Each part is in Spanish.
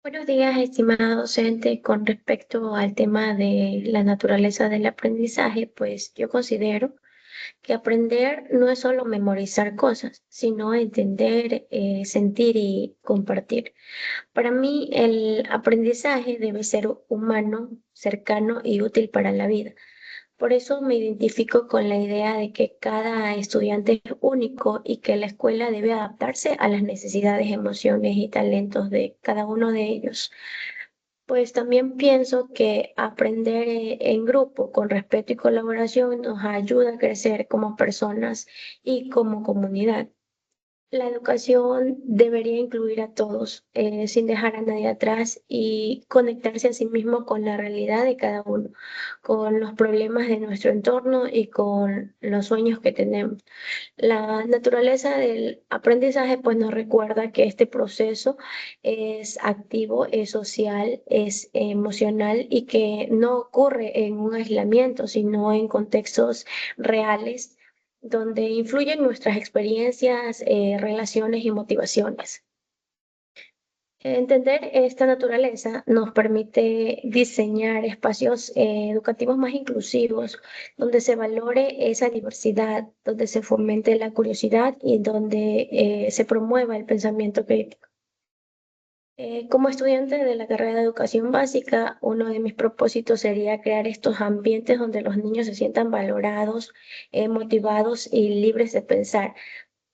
Buenos días, estimada docente. Con respecto al tema de la naturaleza del aprendizaje, pues yo considero que aprender no es solo memorizar cosas, sino entender, sentir y compartir. Para mí, el aprendizaje debe ser humano, cercano y útil para la vida. Por eso me identifico con la idea de que cada estudiante es único y que la escuela debe adaptarse a las necesidades, emociones y talentos de cada uno de ellos. Pues también pienso que aprender en grupo, con respeto y colaboración, nos ayuda a crecer como personas y como comunidad. La educación debería incluir a todos, sin dejar a nadie atrás y conectarse a sí mismo con la realidad de cada uno, con los problemas de nuestro entorno y con los sueños que tenemos. La naturaleza del aprendizaje pues nos recuerda que este proceso es activo, es social, es emocional y que no ocurre en un aislamiento, sino en contextos reales donde influyen nuestras experiencias, relaciones y motivaciones. Entender esta naturaleza nos permite diseñar espacios educativos más inclusivos, donde se valore esa diversidad, donde se fomente la curiosidad y donde se promueva el pensamiento crítico. Como estudiante de la carrera de educación básica, uno de mis propósitos sería crear estos ambientes donde los niños se sientan valorados, motivados y libres de pensar.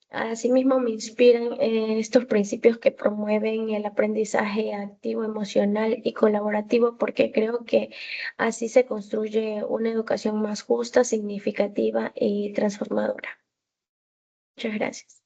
Asimismo, me inspiran estos principios que promueven el aprendizaje activo, emocional y colaborativo, porque creo que así se construye una educación más justa, significativa y transformadora. Muchas gracias.